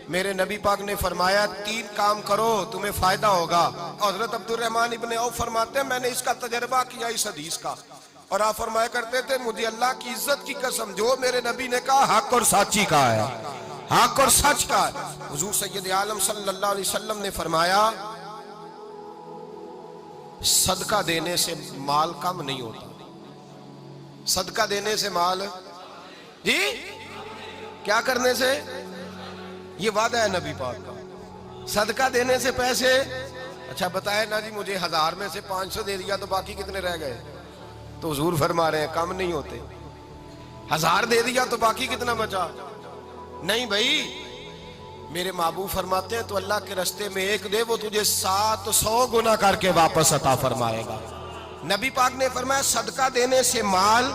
میرے نبی پاک نے فرمایا 3 کام کرو تمہیں فائدہ ہوگا. حضرت عبد الرحمن ابن عوف فرماتے ہیں میں نے اس کا تجربہ کیا اس حدیث کا, اور آپ فرمایا کرتے تھے مجھے اللہ کی عزت کی قسم جو میرے نبی نے کہا حق اور سچی کہا ہے, حق اور سچ کا ہے. حضور سید عالم صلی اللہ علیہ وسلم نے فرمایا صدقہ دینے سے مال کم نہیں ہوتا. صدقہ دینے سے مال جی کیا کرنے سے, یہ وعدہ ہے نبی پاک کا. صدقہ دینے سے پیسے, اچھا بتائے نا جی مجھے 1000 میں سے 500 دے دیا تو باقی کتنے رہ گئے؟ تو حضور فرما رہے ہیں کم نہیں ہوتے. 1000 دے دیا تو باقی کتنا بچا؟ نہیں بھائی, میرے محبوب فرماتے ہیں تو اللہ کے رستے میں 1 دے وہ تجھے 700 گنا کر کے واپس عطا فرمائے گا. نبی پاک نے فرمایا صدقہ دینے سے مال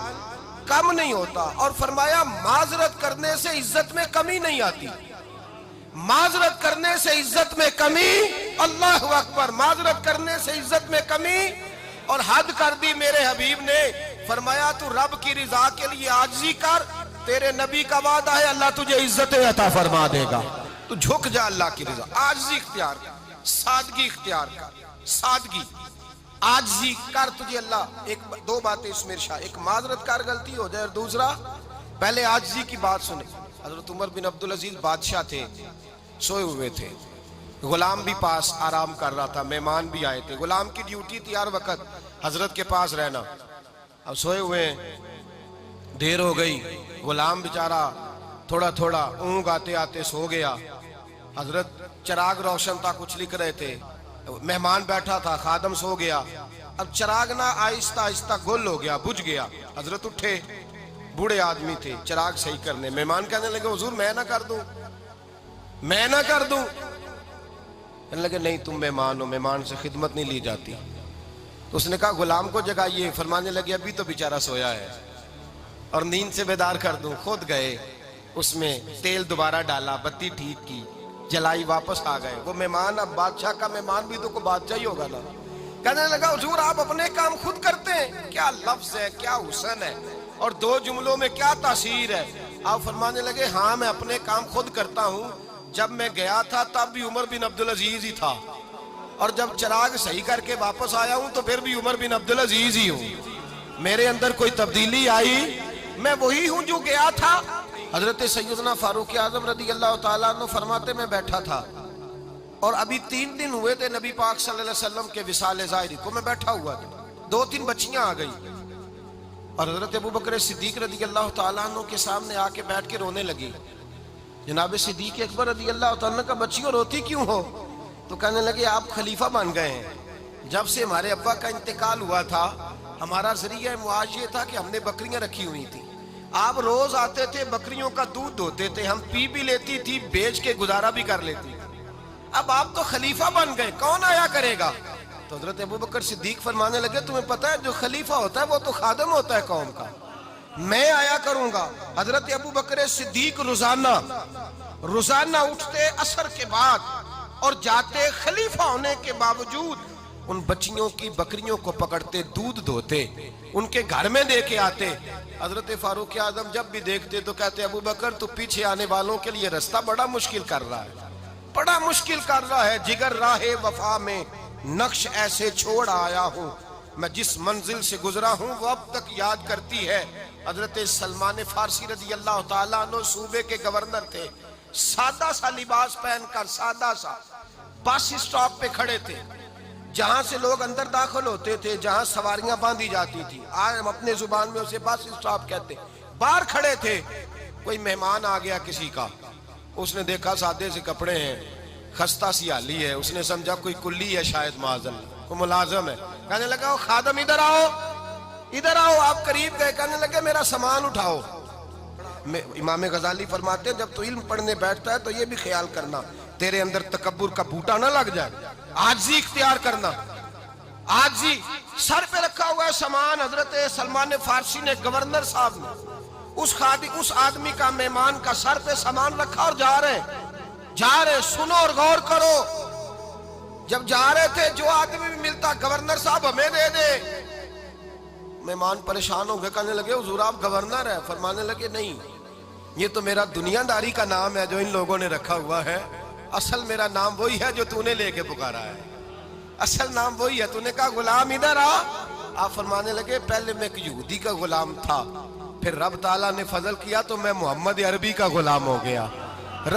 کم نہیں ہوتا, اور فرمایا معذرت کرنے سے عزت میں کمی نہیں آتی. معذرت کرنے سے عزت میں کمی, اللہ اکبر, معذرت کرنے سے عزت میں کمی. اور حد کر دی میرے حبیب نے, فرمایا تو رب کی رضا کے لیے عاجزی کر, تیرے نبی کا وعدہ ہے اللہ تجھے عزت عطا فرما دے گا. تو جھک جا اللہ کی رضا, عاجزی اختیار کر, سادگی اختیار کر, سادگی عاجزی کر, تجھے اللہ 2 باتیں اس میں ارشاد, ایک معذرت کر غلطی ہو جائے, اور دوسرا پہلے عاجزی کی بات سنیں. حضرت عمر بن عبدالعزیز بادشاہ تھے, سوئے ہوئے تھے, غلام بھی پاس آرام کر رہا تھا, مہمان بھی آئے تھے. غلام کی ڈیوٹی تھی ہر وقت حضرت کے پاس رہنا. اب سوئے ہوئے دیر ہو گئی, غلام بیچارہ تھوڑا تھوڑا اونگ آتے آتے سو گیا. حضرت چراغ روشن تھا, کچھ لکھ رہے تھے, مہمان بیٹھا تھا, خادم سو گیا. اب چراغ نہ آہستہ آہستہ گل ہو گیا, بجھ گیا. حضرت اٹھے, بوڑھے آدمی تھے, چراغ صحیح کرنے. مہمان کہنے لگے حضور میں نہ کر دوں, میں نہ کر دوں. کہنے لگے نہیں تم مہمان ہو, مہمان سے خدمت نہیں لی جاتی. تو اس نے کہا غلام کو جگائیے. فرمانے لگے ابھی تو بیچارہ سویا ہے اور نیند سے بیدار کر دوں. خود گئے, اس میں تیل دوبارہ ڈالا, بتی ٹھیک کی, جلائی, واپس آ گئے. وہ مہمان, اب بادشاہ کا مہمان بھی تو کوئی بادشاہ ہی ہوگا نا. کہنے لگا حضور آپ اپنے کام خود کرتے ہیں, کیا لفظ ہے, کیا حسن ہے, اور 2 جملوں میں کیا تاثیر ہے. آپ فرمانے لگے ہاں میں اپنے کام خود کرتا ہوں. جب میں گیا تھا تب بھی عمر بن عبدالعزیز ہی تھا, اور جب چراغ صحیح کر کے واپس آیا ہوں تو پھر بھی عمر بن عبدالعزیز ہی ہوں. میرے اندر کوئی تبدیلی آئی, میں وہی ہوں جو گیا تھا. حضرت سیدنا فاروق اعظم رضی اللہ تعالیٰ عنہ فرماتے میں بیٹھا تھا, اور ابھی 3 دن ہوئے تھے نبی پاک صلی اللہ علیہ وسلم کے وصال ظاہری کو. میں بیٹھا ہوا تھا, 2-3 بچیاں آ گئی, اور حضرت ابو بکر صدیق رضی اللہ تعالیٰ عنہ کے سامنے آ کے بیٹھ کے رونے لگی. جناب صدیق اکبر رضی اللہ تعالیٰ کا بچیوں روتی کیوں ہو؟ تو کہنے لگے آپ خلیفہ بن گئے ہیں. جب سے ہمارے ابا کا انتقال ہوا تھا ہمارا ذریعہ معاش یہ تھا کہ ہم نے بکریاں رکھی ہوئی تھیں. آپ روز آتے تھے, بکریوں کا دودھ دھوتے تھے, ہم پی بھی لیتی تھی, بیچ کے گزارا بھی کر لیتی. اب آپ تو خلیفہ بن گئے, کون آیا کرے گا؟ تو حضرت ابو بکر صدیق فرمانے لگے تمہیں پتہ ہے جو خلیفہ ہوتا ہے وہ تو خادم ہوتا ہے قوم کا, میں آیا کروں گا. حضرت ابو بکر صدیق روزانہ اٹھتے عصر کے بعد اور جاتے, خلیفہ ہونے کے باوجود ان بچیوں کی بکریوں کو پکڑتے, دودھ دھوتے, ان کے گھر میں دے کے آتے. حضرت فاروق اعظم جب بھی دیکھتے تو کہتے ابو بکر تو پیچھے آنے والوں کے لیے رستہ بڑا مشکل کر رہا ہے, بڑا مشکل کر رہا ہے. جگر راہ وفا میں نقش ایسے چھوڑ آیا ہوں, میں جس منزل سے گزرا ہوں وہ اب تک یاد کرتی ہے. حضرت سلمان فارسی رضی اللہ تعالیٰ عنہ صوبے کے گورنر تھے, سادہ سا لباس پہن کر, سادہ سا, بس اسٹاپ پہ کھڑے تھے, جہاں سے لوگ اندر داخل ہوتے تھے, جہاں سواریاں باندھی جاتی تھی, آج ہم اپنے زبان میں اسے بس اسٹاپ کہتے. باہر کھڑے تھے, کوئی مہمان آ گیا کسی کا, اس نے دیکھا سادے سے کپڑے ہیں, خستہ سی حالی ہے, اس نے سمجھا کوئی کلی ہے شاید, معاذ اللہ کوئی ملازم ہے. کہنے لگا خادم ادھر آؤ, ادھر آؤ. آپ قریب گئے, کہنے لگے میرا سامان اٹھاؤ. امام غزالی فرماتے ہیں جب تو علم پڑھنے بیٹھتا ہے تو یہ بھی خیال کرنا تیرے اندر تکبر کا بوٹا نہ لگ جائے, عاجزی اختیار کرنا. عاجزی, سر پہ رکھا ہوا ہے سامان. حضرت سلمان فارسی نے, گورنر صاحب نے, اس آدمی کا, مہمان کا سر پہ سامان رکھا اور جا رہے. سنو اور غور کرو. جب جا رہے تھے جو آدمی بھی ملتا, گورنر صاحب ہمیں دے دے. مہمان پریشان ہو گئے, کہنے لگے حضور آپ گورنر ہیں؟ فرمانے لگے نہیں, یہ تو میرا دنیا داری کا نام ہے جو ان لوگوں نے رکھا ہوا ہے، اصل میرا نام وہی ہے جو تو نے لے کے پکارا ہے، اصل نام وہی ہے۔ تو نے کہا غلام ادھر آ، آپ فرمانے لگے پہلے میں ایک یہودی کا غلام تھا، پھر رب تعالیٰ نے فضل کیا تو میں محمد عربی کا غلام ہو گیا،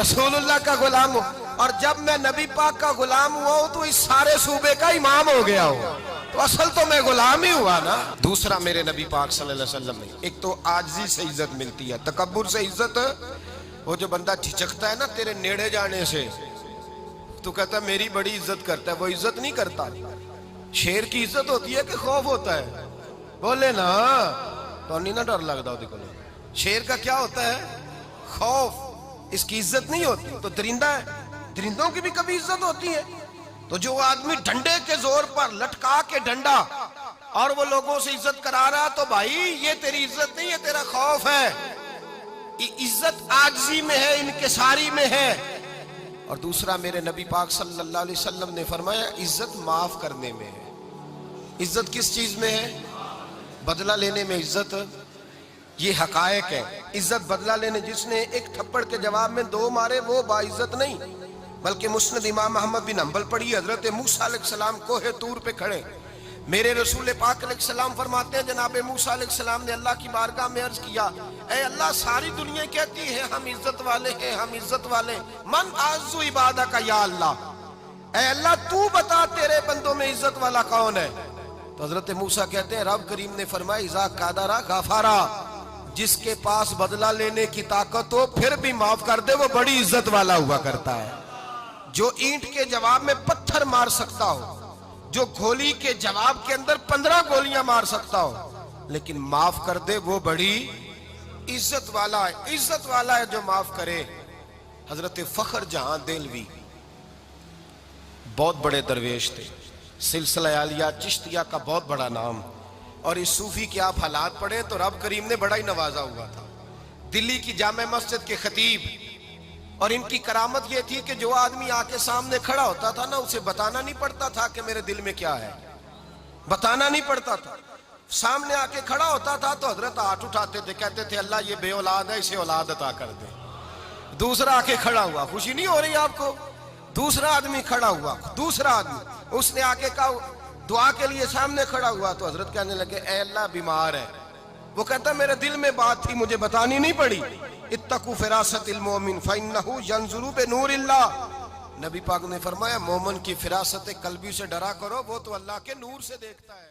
رسول اللہ کا غلام ہوں، اور جب میں نبی پاک کا غلام ہوا ہوں تو اس سارے صوبے کا امام ہو گیا ہوں، تو اصل تو میں غلام ہی ہوا نا۔ دوسرا میرے نبی پاک صلی اللہ علیہ وسلم نے، ایک تو عاجزی سے عزت ملتی ہے، تکبر سے عزت، وہ جو بندہ جھجکتا ہے نا تیرے نیڑے جانے سے، تو کہتا ہے میری بڑی عزت کرتا ہے، وہ عزت نہیں کرتا۔ شیر کی عزت ہوتی ہے کہ خوف ہوتا ہے؟ بولے نا، تو نہیں نہ ڈر لگتا دیکھو۔ شیر کا کیا ہوتا ہے؟ خوف، اس کی عزت نہیں ہوتی۔ تو درندہ ہے، درندوں کی بھی کبھی عزت ہوتی ہے؟ تو جو آدمی ڈنڈے کے زور پر لٹکا کے ڈنڈا اور وہ لوگوں سے عزت کرا رہا، تو بھائی یہ تیری عزت نہیں ہے، تیرا خوف ہے۔ عزت عاجزی میں ہے، انکساری میں ہے۔ اور دوسرا میرے نبی پاک صلی اللہ علیہ وسلم نے فرمایا عزت معاف کرنے میں ہے۔ عزت کس چیز میں ہے؟ بدلہ لینے میں عزت، یہ حقائق ہے۔ عزت بدلہ لینے، جس نے ایک تھپڑ کے جواب میں 2 مارے وہ باعزت نہیں، بلکہ مسند امام احمد بن حنبل پڑھی، حضرت موسیٰ علیہ السلام کوہ طور پہ کھڑے، میرے رسول پاک علیہ السلام فرماتے ہیں جناب موسیٰ علیہ السلام نے اللہ کی بارگاہ میں عرض کیا، اے اللہ ساری دنیا کہتی ہے ہم عزت والے ہیں، ہم عزت والے، من اعز عبادک یا اللہ، اے اللہ تو بتا تیرے بندوں میں عزت والا کون ہے؟ تو حضرت موسیٰ کہتے ہیں رب کریم نے فرمایا اذا قادرا غفارا، جس کے پاس بدلہ لینے کی طاقت ہو پھر بھی معاف کر دے وہ بڑی عزت والا ہوا کرتا ہے۔ جو اینٹ کے جواب میں پتھر مار سکتا ہو، جو گولی کے جواب کے اندر 15 گولیاں مار سکتا ہو، لیکن معاف کر دے وہ بڑی عزت والا ہے۔ عزت والا ہے جو معاف کرے۔ حضرت فخر جہاں دہلوی بہت بڑے درویش تھے، سلسلہ عالیہ چشتیہ کا بہت بڑا نام، اور اس صوفی کے آپ حالات پڑھیں تو رب کریم نے بڑا ہی نوازا ہوا تھا۔ دلی کی جامع مسجد کے خطیب، اور ان کی کرامت یہ تھی کہ جو آدمی آ کے سامنے کھڑا ہوتا تھا نا اسے بتانا نہیں پڑتا تھا کہ میرے دل میں کیا ہے، بتانا نہیں پڑتا تھا، سامنے آ کے کھڑا ہوتا تھا تو حضرت ہاتھ اٹھاتے تھے، کہتے تھے اللہ یہ بے اولاد ہے اسے اولاد عطا کر دے۔ دوسرا آ کے کھڑا ہوا، خوشی نہیں ہو رہی آپ کو؟ دوسرا آدمی کھڑا ہوا، دوسرا آدمی، اس نے آ کے کہا دعا کے لیے سامنے کھڑا ہوا تو حضرت کہنے لگے اے اللہ بیمار ہے، وہ کہتا میرے دل میں بات تھی مجھے بتانی نہیں پڑی، اتقوا فراست المومن فإنہ ینظر بنور اللہ، نبی پاک نے فرمایا مومن کی فراست قلبی سے ڈرا کرو، وہ تو اللہ کے نور سے دیکھتا ہے۔